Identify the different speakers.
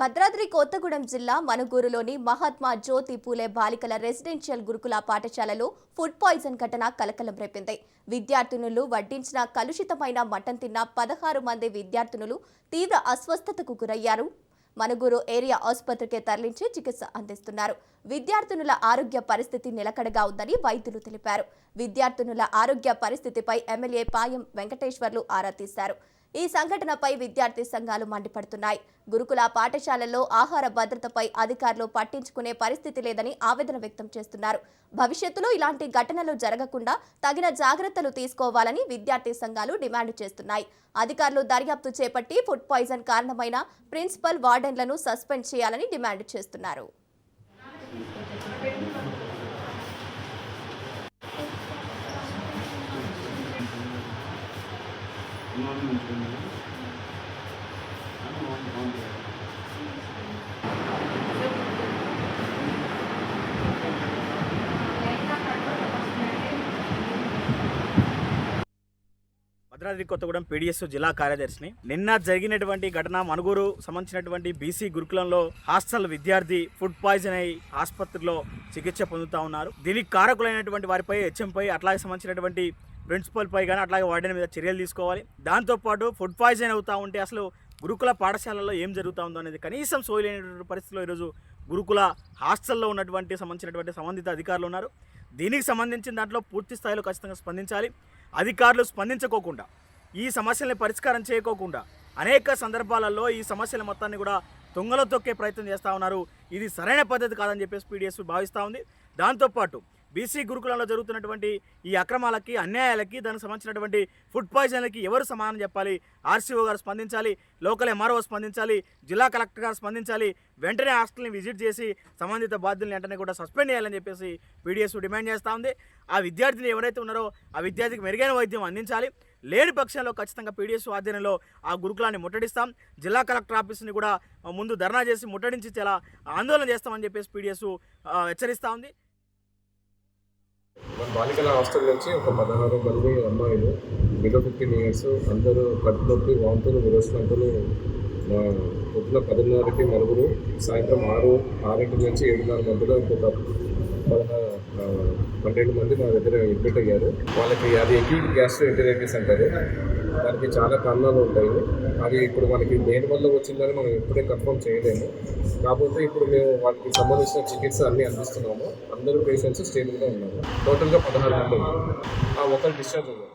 Speaker 1: భద్రాద్రి కొత్తగూడెం జిల్లా మనుగూరులోని మహాత్మా జ్యోతి పూలే బాలికల రెసిడెన్షియల్ గురుకుల పాఠశాలలో ఫుడ్ పాయిజన్ ఘటన కలకలం రేపింది. విద్యార్థినులు వడ్డించిన కలుషితమైన మటన్ తిన్న 16 మంది విద్యార్థినులు తీవ్ర అస్వస్థతకు గురయ్యారు. మనుగూరు ఏరియా ఆసుపత్రికి తరలించి చికిత్స అందిస్తున్నారు. విద్యార్థినుల ఆరోగ్య పరిస్థితి నిలకడగా ఉందని వైద్యులు తెలిపారు. విద్యార్థినుల ఆరోగ్య పరిస్థితిపై ఎమ్మెల్యే పాయం వెంకటేశ్వర్లు ఆరా తీశారు. ఈ సంఘటనపై విద్యార్థి సంఘాలు మండిపడుతున్నాయి. గురుకుల పాఠశాలల్లో ఆహార భద్రతపై అధికారులు పట్టించుకునే పరిస్థితి లేదని ఆవేదన వ్యక్తం చేస్తున్నారు. భవిష్యత్తులో ఇలాంటి ఘటనలు జరగకుండా తగిన జాగ్రత్తలు తీసుకోవాలని విద్యార్థి సంఘాలు డిమాండ్ చేస్తున్నాయి. అధికారులు దర్యాప్తు చేపట్టి ఫుడ్ పాయిజన్ కారణమైన ప్రిన్సిపల్, వార్డెన్లను సస్పెండ్ చేయాలని డిమాండ్ చేస్తున్నారు.
Speaker 2: భద్రాద్రి కొత్తగూడెం పీడిఎస్ జిల్లా కార్యదర్శిని. నిన్న జరిగినటువంటి ఘటన మనుగూరు సంబంధించినటువంటి బీసీ గురుకులంలో హాస్టల్ విద్యార్థి ఫుడ్ పాయిజన్ అయి ఆసుపత్రిలో చికిత్స పొందుతా ఉన్నారు. దీనికి కారకులైనటువంటి వారిపై, హెచ్ఎంపై, అట్లాగే సంబంధించినటువంటి ప్రిన్సిపల్పై కానీ అట్లాగే వార్డెన్ మీద చర్యలు తీసుకోవాలి. దాంతోపాటు ఫుడ్ పాయిజన్ అవుతూ ఉంటే అసలు గురుకుల పాఠశాలలో ఏం జరుగుతూ ఉందో అనేది కనీసం సోయలేనటువంటి పరిస్థితిలో ఈరోజు గురుకుల హాస్టల్లో ఉన్నటువంటి సంబంధిత అధికారులు ఉన్నారు. దీనికి సంబంధించిన దాంట్లో పూర్తి స్థాయిలో ఖచ్చితంగా స్పందించాలి. అధికారులు స్పందించుకోకుండా, ఈ సమస్యల్ని పరిష్కారం చేయకోకుండా అనేక సందర్భాలలో ఈ సమస్యల మొత్తాన్ని కూడా తుంగలో తొక్కే ప్రయత్నం చేస్తూ ఉన్నారు. ఇది సరైన పద్ధతి కాదని చెప్పేసి పీడిఎస్ భావిస్తూ ఉంది. దాంతోపాటు బీసీ గురుకులంలో జరుగుతున్నటువంటి ఈ అక్రమాలకి, అన్యాయాలకి, దానికి సంబంధించినటువంటి ఫుడ్ పాయిజన్లకి ఎవరు సమాధానం చెప్పాలి? ఆర్సీఓ గారు స్పందించాలి, లోకల్ ఎంఆర్ఓ స్పందించాలి, జిల్లా కలెక్టర్ గారు స్పందించాలి. వెంటనే హాస్టల్ని విజిట్ చేసి సంబంధిత బాధ్యులను వెంటనే కూడా సస్పెండ్ చేయాలని చెప్పేసి పీడిఎస్ డిమాండ్ చేస్తూ ఉంది. ఆ విద్యార్థిని ఎవరైతే ఉన్నారో ఆ విద్యార్థికి మెరుగైన వైద్యం అందించాలి. లేని పక్షంలో ఖచ్చితంగా పీడిఎస్ ఆధ్వర్యంలో ఆ గురుకులాన్ని ముట్టడిస్తాం. జిల్లా కలెక్టర్ ఆఫీస్ని కూడా ముందు ధర్నా చేసి ముట్టడించి చాలా ఆందోళన చేస్తామని చెప్పేసి పీడిఎస్ హెచ్చరిస్తూ ఉంది.
Speaker 3: మన బాలికల హాస్టల్ నుంచి ఒక 16 మంది అమ్మాయిలు బిలో 15 ఇయర్స్ అందరూ కడుపు నొప్పి, వాంతులు, విరోచనాలు పొద్దున 10:30కి నలుగురు, సాయంత్రం 6 నుంచి 7:30 మధ్యలో ఇంకొక 12 మంది మా దగ్గర అడ్మిట్ అయ్యారు. వాళ్ళకి అది అక్యూట్ గ్యాస్ట్రోఎంటరైటిస్ అంటారు. దానికి చాలా కారణాలు ఉంటాయి. అది ఇప్పుడు మనకి దేని వల్ల వచ్చిందని మనం ఎప్పుడే కన్ఫర్మ్ చేయలేము. కాకపోతే ఇప్పుడు మేము వాళ్ళకి సంబంధించిన చికిత్స అన్నీ అందిస్తున్నాము. అందరూ పేషెంట్స్ స్టేబుల్గా ఉన్నారు. టోటల్గా 16 మంది. ఒకరు డిశ్చార్జ్ అయ్యారు.